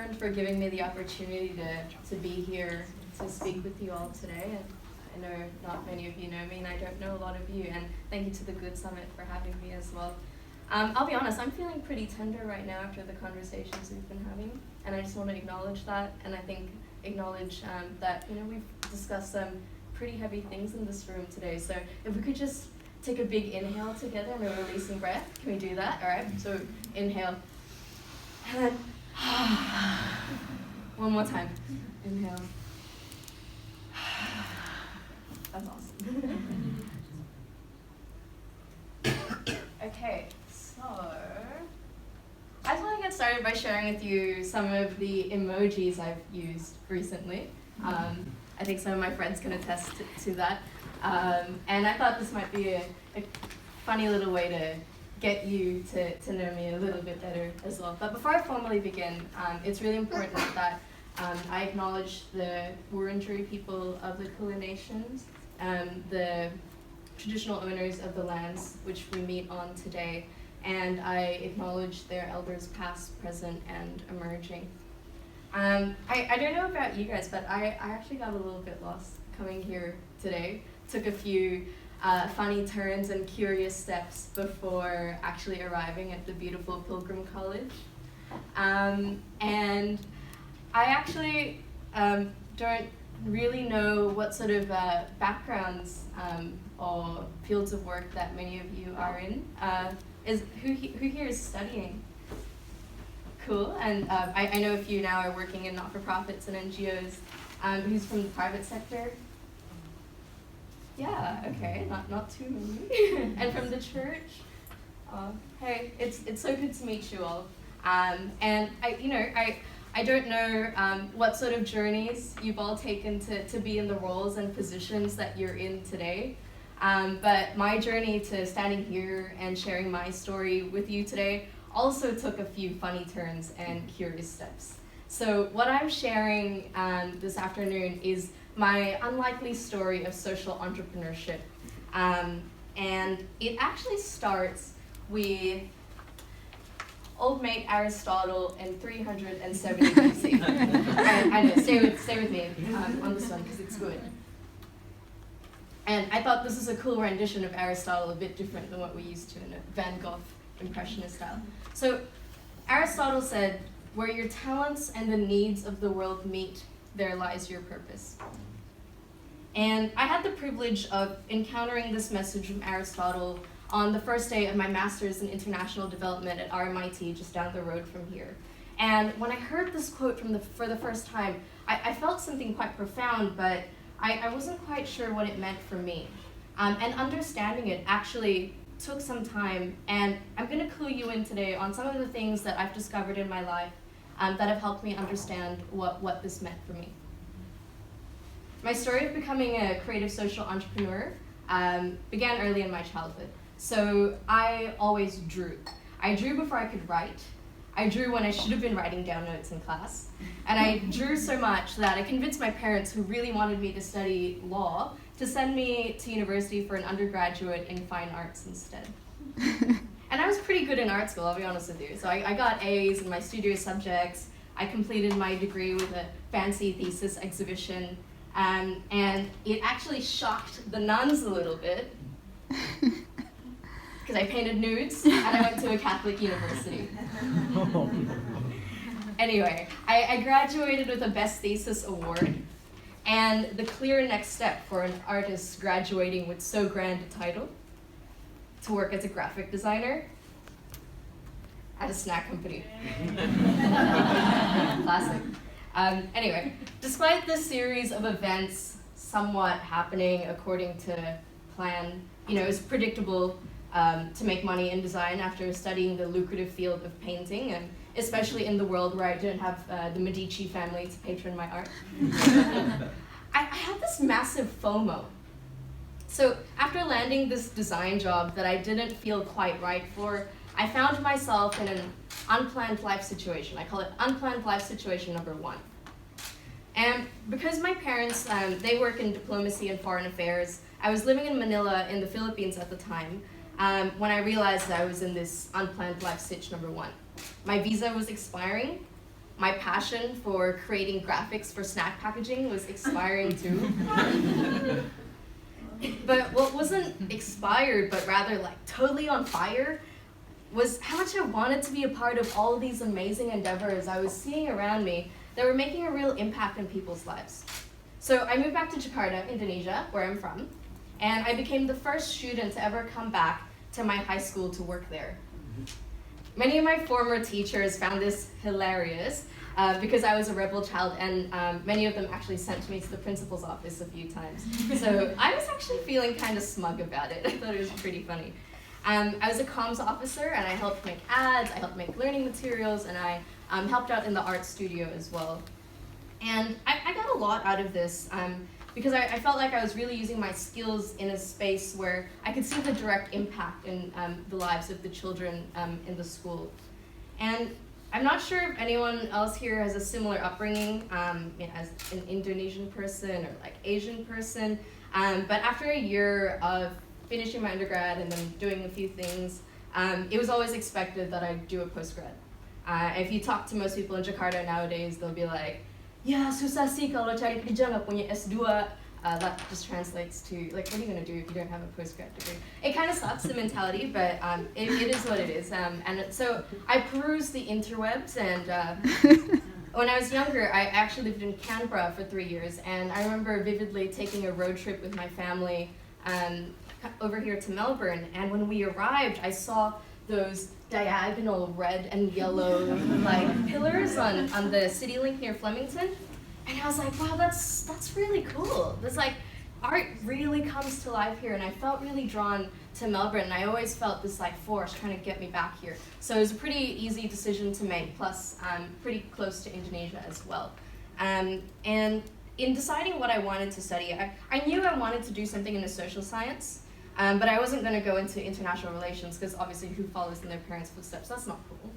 Catherine, for giving me the opportunity to be here to speak with you all today. And I know not many of you know me, and I don't know a lot of you. And thank you to the Good Summit for having me as well. I'll be honest, I'm feeling pretty tender right now after the conversations we've been having, and I just want to acknowledge that, and I think acknowledge that we've discussed some pretty heavy things in this room today. So if we could just take a big inhale together and we're releasing breath. Can we do that? All right. So inhale, and then one more time. Inhale. That's awesome. Okay, so I just want to get started by sharing with you some of the emojis I've used recently. I think some of my friends can attest to that. And I thought this might be a funny little way to get you to know me a little bit better as well. But before I formally begin, it's really important that I acknowledge the Wurundjeri people of the Kulin Nations, the traditional owners of the lands which we meet on today, and I acknowledge their elders past, present, and emerging. I don't know about you guys, but I actually got a little bit lost coming here today. Took a few funny turns and curious steps before actually arriving at the beautiful Pilgrim College. And I actually don't really know what sort of backgrounds or fields of work that many of you are in. Who here is studying? Cool, and I know a few now are working in not-for-profits and NGOs. Who's from the private sector? Yeah, okay, not too many. And from the church? Hey, it's so good to meet you all. And I don't know what sort of journeys you've all taken to be in the roles and positions that you're in today. But my journey to standing here and sharing my story with you today also took a few funny turns and curious steps. So what I'm sharing this afternoon is my unlikely story of social entrepreneurship. And it actually starts with old mate Aristotle in 370 BC. I know, stay with me on this one because it's good. And I thought this is a cool rendition of Aristotle, a bit different than what we used to in a Van Gogh Impressionist style. So Aristotle said, "Where your talents and the needs of the world meet, there lies your purpose." And I had the privilege of encountering this message from Aristotle on the first day of my master's in international development at RMIT, just down the road from here. And when I heard this quote for the first time, I felt something quite profound, but I wasn't quite sure what it meant for me. And understanding it actually took some time, and I'm going to clue you in today on some of the things that I've discovered in my life that have helped me understand what this meant for me. My story of becoming a creative social entrepreneur began early in my childhood. So I always drew. I drew before I could write. I drew when I should have been writing down notes in class. And I drew so much that I convinced my parents, who really wanted me to study law, to send me to university for an undergraduate in fine arts instead. And I was pretty good in art school, I'll be honest with you. So I got A's in my studious subjects. I completed my degree with a fancy thesis exhibition. And it actually shocked the nuns a little bit, because I painted nudes and I went to a Catholic university. Anyway, I graduated with a Best Thesis Award, and the clear next step for an artist graduating with so grand a title, to work as a graphic designer at a snack company. Classic. Anyway, despite this series of events somewhat happening according to plan, it was predictable to make money in design after studying the lucrative field of painting, and especially in the world where I didn't have the Medici family to patron my art. I had this massive FOMO. So after landing this design job that I didn't feel quite right for, I found myself in an unplanned life situation. I call it unplanned life situation number 1. And because my parents, they work in diplomacy and foreign affairs, I was living in Manila in the Philippines at the time when I realized that I was in this unplanned life sitch number 1. My visa was expiring, my passion for creating graphics for snack packaging was expiring too. But what wasn't expired, but rather like totally on fire, was how much I wanted to be a part of all of these amazing endeavors I was seeing around me that were making a real impact in people's lives. So I moved back to Jakarta, Indonesia, where I'm from, and I became the first student to ever come back to my high school to work there. Many of my former teachers found this hilarious because I was a rebel child, and many of them actually sent me to the principal's office a few times. So I was actually feeling kind of smug about it. I thought it was pretty funny. I was a comms officer, and I helped make ads, I helped make learning materials, and I helped out in the art studio as well. And I got a lot out of this because I felt like I was really using my skills in a space where I could see the direct impact in the lives of the children in the school. And I'm not sure if anyone else here has a similar upbringing as an Indonesian person or like Asian person, but after a year of finishing my undergrad and then doing a few things, it was always expected that I'd do a postgrad. If you talk to most people in Jakarta nowadays, they'll be like, ya susah sih kalau cari kerja nggak punya S2. That just translates to, like, what are you going to do if you don't have a postgrad degree? It kind of sucks, the mentality, but it is what it is. So I perused the interwebs, and when I was younger, I actually lived in Canberra for 3 years, and I remember vividly taking a road trip with my family over here to Melbourne, and when we arrived, I saw those diagonal red and yellow like pillars on the city link near Flemington, and I was like, wow, that's really cool. This like art really comes to life here, and I felt really drawn to Melbourne, and I always felt this like force trying to get me back here. So it was a pretty easy decision to make, plus pretty close to Indonesia as well. And in deciding what I wanted to study, I knew I wanted to do something in the social science. But I wasn't going to go into international relations because obviously who follows in their parents' footsteps? That's not cool.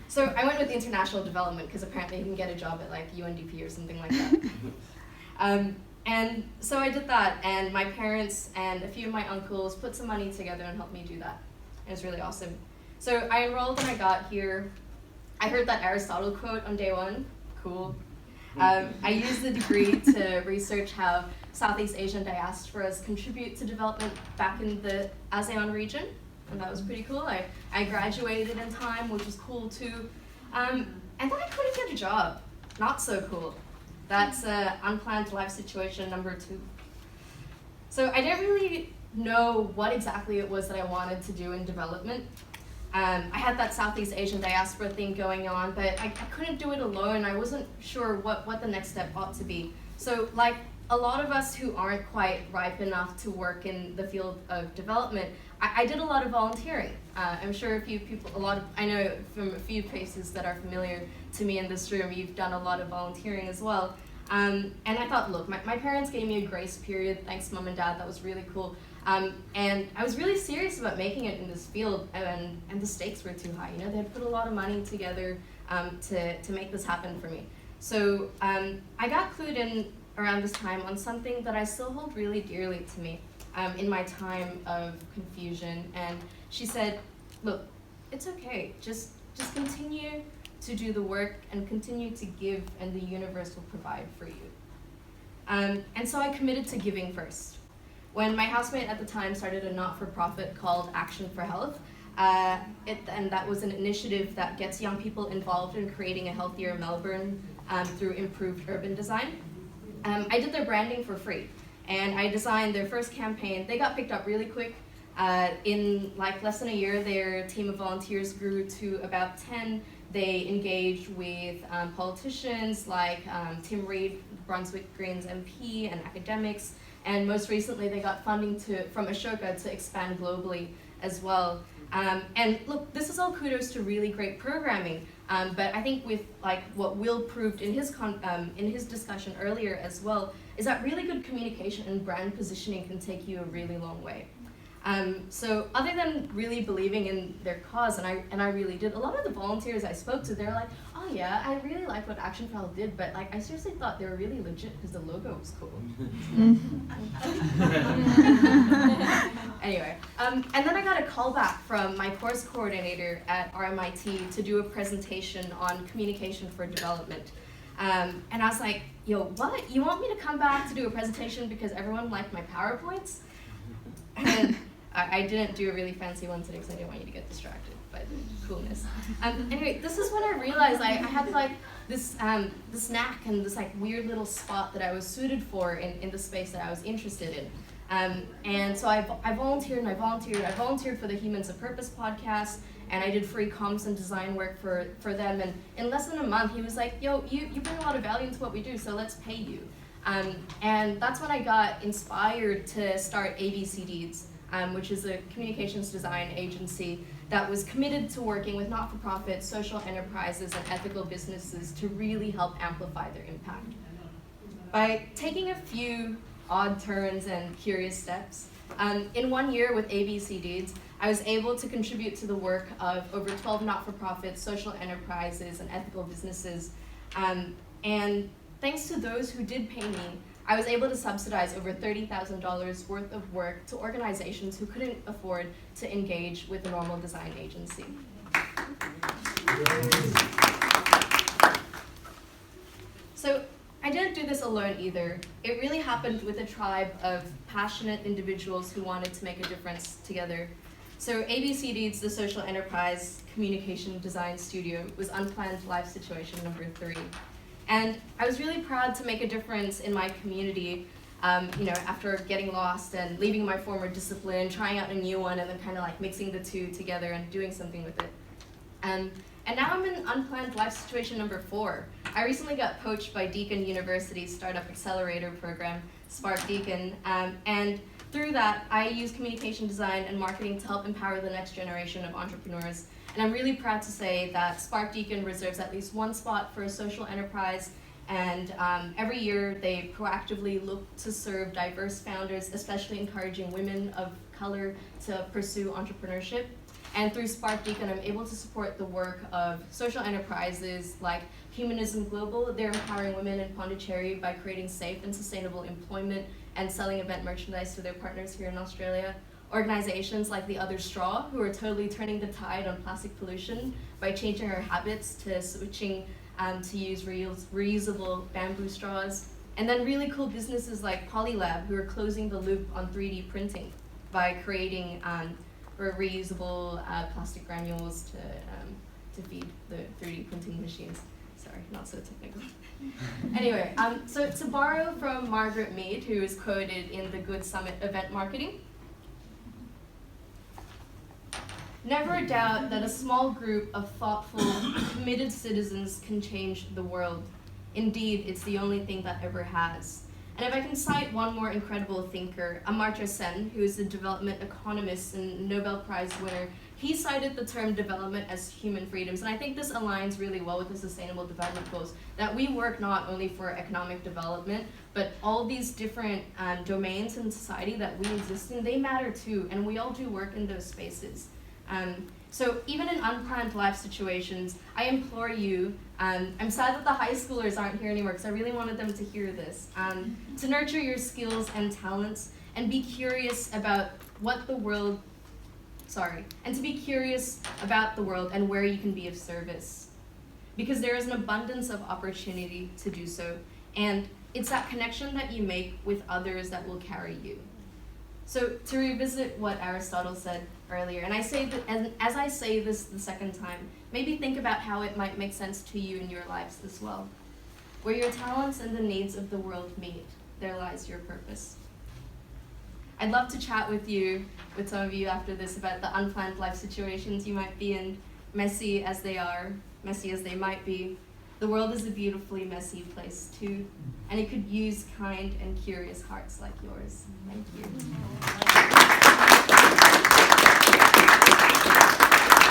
So I went with international development because apparently you can get a job at like UNDP or something like that. And so I did that, and my parents and a few of my uncles put some money together and helped me do that. It was really awesome. So I enrolled when I got here. I heard that Aristotle quote on day one. Cool. I used the degree to research how Southeast Asian diasporas contribute to development back in the ASEAN region, and that was pretty cool. I graduated in time, which was cool too. And then I couldn't get a job. Not so cool. That's Unplanned Life situation number 2. So I didn't really know what exactly it was that I wanted to do in development. I had that Southeast Asian diaspora thing going on, but I couldn't do it alone. I wasn't sure what the next step ought to be. So like a lot of us who aren't quite ripe enough to work in the field of development, I did a lot of volunteering. I'm sure a few people, I know from a few faces that are familiar to me in this room, you've done a lot of volunteering as well. And I thought, look, my parents gave me a grace period, thanks Mom and Dad, that was really cool. And I was really serious about making it in this field, and the stakes were too high. You know, they had put a lot of money together to make this happen for me. So I got clued in around this time on something that I still hold really dearly to me in my time of confusion. And she said, look, it's okay, just continue to do the work and continue to give, and the universe will provide for you. And so I committed to giving first. When my housemate at the time started a not-for-profit called Action for Health, and that was an initiative that gets young people involved in creating a healthier Melbourne through improved urban design. I did their branding for free, and I designed their first campaign. They got picked up really quick. In like less than a year, their team of volunteers grew to about 10. They engaged with politicians like Tim Reid, Brunswick Greens MP, and academics. And most recently, they got funding from Ashoka to expand globally as well. And look, this is all kudos to really great programming. But I think with like what Will proved in his discussion earlier as well, is that really good communication and brand positioning can take you a really long way. So other than really believing in their cause, and I really did, a lot of the volunteers I spoke to, they're like, oh yeah, I really like what Action Trial did, but like I seriously thought they were really legit because the logo was cool. Anyway, and then I got a call back from my course coordinator at RMIT to do a presentation on communication for development. And I was like, yo, what? You want me to come back to do a presentation because everyone liked my PowerPoints? And I didn't do a really fancy one today because I didn't want you to get distracted by the coolness. Anyway, this is when I realized I had like this knack and this like weird little spot that I was suited for in the space that I was interested in. And so I volunteered and I volunteered for the Humans of Purpose podcast, and I did free comms and design work for them. And in less than a month, he was like, yo, you bring a lot of value into what we do, so let's pay you. And that's when I got inspired to start ABC Deeds, which is a communications design agency that was committed to working with not-for-profit, social enterprises, and ethical businesses to really help amplify their impact. By taking a few odd turns and curious steps, in 1 year with ABC Deeds, I was able to contribute to the work of over 12 not-for-profit, social enterprises, and ethical businesses. And thanks to those who did pay me, I was able to subsidize over $30,000 worth of work to organizations who couldn't afford to engage with a normal design agency. So I didn't do this alone either. It really happened with a tribe of passionate individuals who wanted to make a difference together. So ABC Deeds, the social enterprise communication design studio, was Unplanned Life situation number 3. And I was really proud to make a difference in my community, after getting lost and leaving my former discipline, trying out a new one, and then kind of like mixing the two together and doing something with it. And now I'm in Unplanned Life situation number 4. I recently got poached by Deakin University's Startup Accelerator program, Spark Deakin, and through that, I use communication design and marketing to help empower the next generation of entrepreneurs. And I'm really proud to say that Spark Deakin reserves at least one spot for a social enterprise, and every year they proactively look to serve diverse founders, especially encouraging women of color to pursue entrepreneurship. And through Spark Deakin, I'm able to support the work of social enterprises like Humanism Global. They're empowering women in Pondicherry by creating safe and sustainable employment and selling event merchandise to their partners here in Australia. Organizations like The Other Straw, who are totally turning the tide on plastic pollution by changing our habits to switching to use reusable bamboo straws. And then really cool businesses like Polylab, who are closing the loop on 3D printing by creating reusable plastic granules to feed the 3D printing machines. Sorry, not so technical. Anyway, so to borrow from Margaret Mead, who is quoted in the Good Summit Event Marketing, never doubt that a small group of thoughtful, committed citizens can change the world. Indeed, it's the only thing that ever has. And if I can cite one more incredible thinker, Amartya Sen, who is a development economist and Nobel Prize winner, he cited the term development as human freedoms. And I think this aligns really well with the Sustainable Development Goals, that we work not only for economic development, but all these different domains in society that we exist in, they matter too, and we all do work in those spaces. So even in unplanned life situations, I implore you, I'm sad that the high schoolers aren't here anymore because I really wanted them to hear this, to nurture your skills and talents and be curious about and to be curious about the world and where you can be of service. Because there is an abundance of opportunity to do so, and it's that connection that you make with others that will carry you. So to revisit what Aristotle said earlier, and as I say this the second time, maybe think about how it might make sense to you in your lives as well. Where your talents and the needs of the world meet, there lies your purpose. I'd love to chat with some of you after this about the unplanned life situations you might be in, messy as they are, messy as they might be. The world is a beautifully messy place too, and it could use kind and curious hearts like yours. Thank you.